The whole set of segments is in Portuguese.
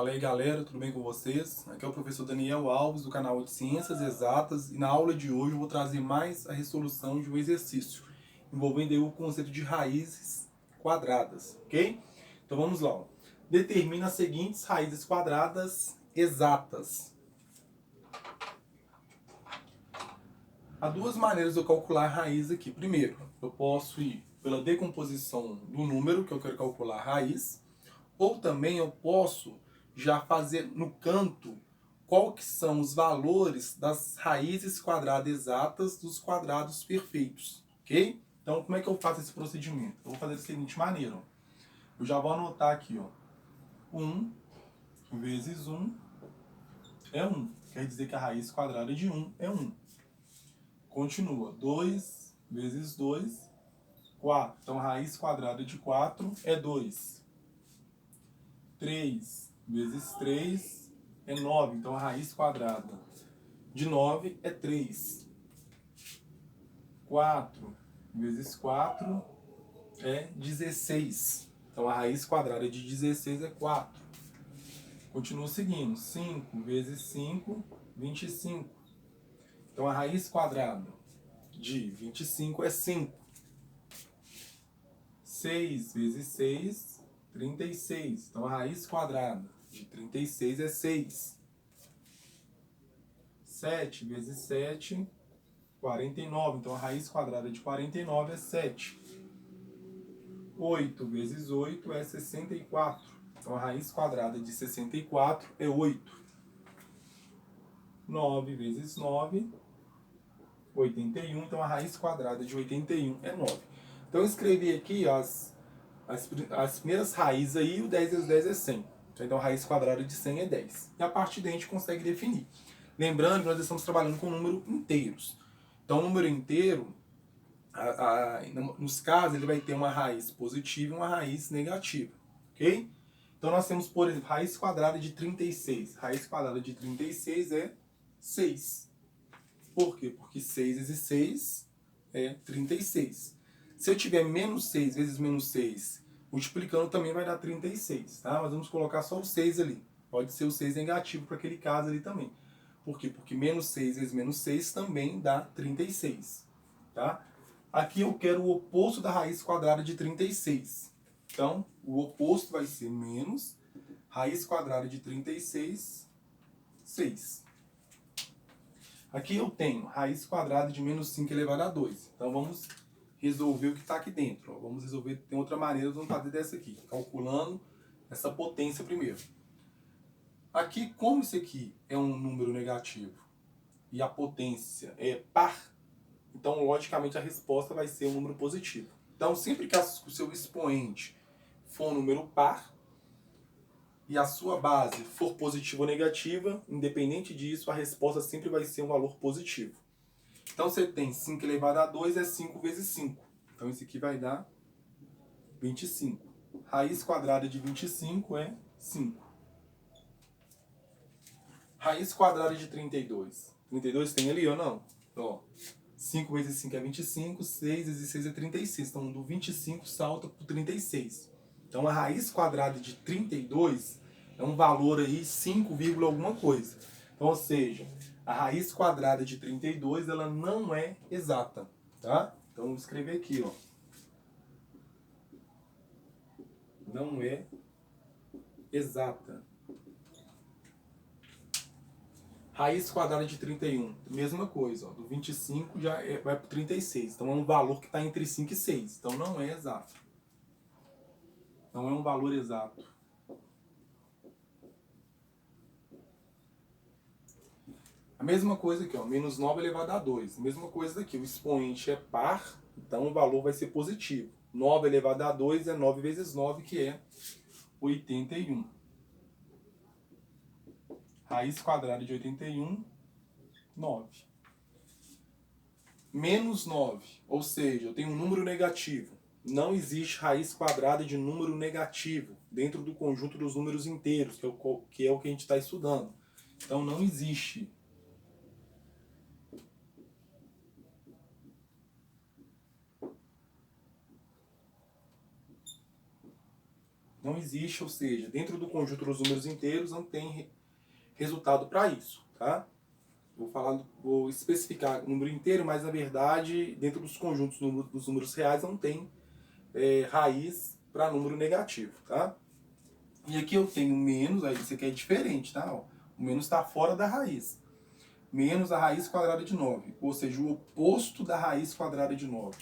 Fala aí galera, tudo bem com vocês? Aqui é o professor Daniel Alves do canal de Ciências Exatas e na aula de hoje eu vou trazer mais a resolução de um exercício envolvendo aí o conceito de raízes quadradas, ok? Então vamos lá. Ó. Determina as seguintes raízes quadradas exatas. Há duas maneiras de eu calcular a raiz aqui. Primeiro, eu posso ir pela decomposição do número que eu quero calcular a raiz, ou também eu posso já fazer no canto qual que são os valores das raízes quadradas exatas dos quadrados perfeitos, ok? Então, como é que eu faço esse procedimento? Eu vou fazer da seguinte maneira. Ó. Eu já vou anotar aqui, ó. 1 vezes 1 é 1. Quer dizer que a raiz quadrada de 1 é 1. Continua. 2 vezes 2, 4. Então, a raiz quadrada de 4 é 2. 3 vezes 3 é 9. Então, a raiz quadrada de 9 é 3. 4 vezes 4 é 16. Então, a raiz quadrada de 16 é 4. Continua seguindo. 5 vezes 5, 25. Então, a raiz quadrada de 25 é 5. 6 vezes 6, 36. Então, a raiz quadrada de 36 é 6. 7 vezes 7, 49. Então, a raiz quadrada de 49 é 7. 8 vezes 8 é 64. Então, a raiz quadrada de 64 é 8. 9 vezes 9, 81. Então, a raiz quadrada de 81 é 9. Então, eu escrevi aqui as primeiras raízes aí, o 10 vezes 10 é 100. Então, a raiz quadrada de 100 é 10. E a partir daí a gente consegue definir. Lembrando que nós estamos trabalhando com números inteiros. Então, o número inteiro, nos casos, ele vai ter uma raiz positiva e uma raiz negativa. Ok? Então, nós temos, por exemplo, raiz quadrada de 36. Raiz quadrada de 36 é 6. Por quê? Porque 6 vezes 6 é 36. Se eu tiver menos 6 vezes menos 6, multiplicando também vai dar 36. Tá? Mas vamos colocar só o 6 ali. Pode ser o 6 negativo para aquele caso ali também. Por quê? Porque menos 6 vezes menos 6 também dá 36. Tá? Aqui eu quero o oposto da raiz quadrada de 36. Então, o oposto vai ser menos raiz quadrada de 36, 6. Aqui eu tenho raiz quadrada de menos 5 elevado a 2. Então, vamos resolver o que está aqui dentro. Vamos resolver, tem outra maneira de não fazer dessa aqui. Calculando essa potência primeiro. Aqui, como isso aqui é um número negativo e a potência é par, então, logicamente, a resposta vai ser um número positivo. Então, sempre que o seu expoente for um número par e a sua base for positiva ou negativa, independente disso, a resposta sempre vai ser um valor positivo. Então, você tem 5 elevado a 2 é 5 vezes 5. Então, isso aqui vai dar 25. Raiz quadrada de 25 é 5. Raiz quadrada de 32. 32 tem ali ou não? Ó, 5 vezes 5 é 25, 6 vezes 6 é 36. Então, do 25 salta para o 36. Então, a raiz quadrada de 32 é um valor aí 5, alguma coisa. Então, ou seja, a raiz quadrada de 32 ela não é exata. Tá? Então, vou escrever aqui. Ó. Não é exata. Raiz quadrada de 31, mesma coisa, ó, do 25 já vai para 36. Então é um valor que está entre 5 e 6. Então não é exato. Não é um valor exato. A mesma coisa aqui, ó, menos 9 elevado a 2. Mesma coisa daqui, o expoente é par, então o valor vai ser positivo. 9 elevado a 2 é 9 vezes 9, que é 81. Raiz quadrada de 81, 9. Menos 9, ou seja, eu tenho um número negativo. Não existe raiz quadrada de número negativo dentro do conjunto dos números inteiros, que é o que a gente está estudando. Então não existe. Não existe, ou seja, dentro do conjunto dos números inteiros não tem resultado para isso, tá? Vou especificar o número inteiro, mas na verdade, dentro dos conjuntos dos números reais não tem raiz para número negativo, tá? E aqui eu tenho menos, aí isso aqui é diferente, tá? Ó, o menos está fora da raiz. Menos a raiz quadrada de 9, ou seja, o oposto da raiz quadrada de 9.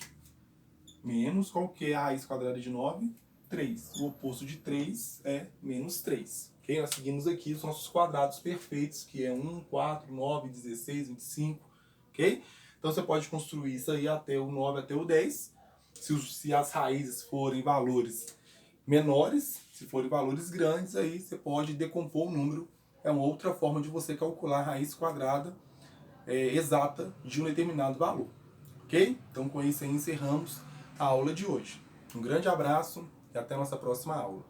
Menos, qual que é a raiz quadrada de 9? 3. O oposto de 3 é menos 3. Okay? Nós seguimos aqui os nossos quadrados perfeitos, que é 1, 4, 9, 16, 25. Ok? Então você pode construir isso aí até o 9, até o 10. Se as raízes forem valores menores, se forem valores grandes, aí você pode decompor o número. É uma outra forma de você calcular a raiz quadrada exata de um determinado valor. Ok? Então com isso aí encerramos a aula de hoje. Um grande abraço e até a nossa próxima aula.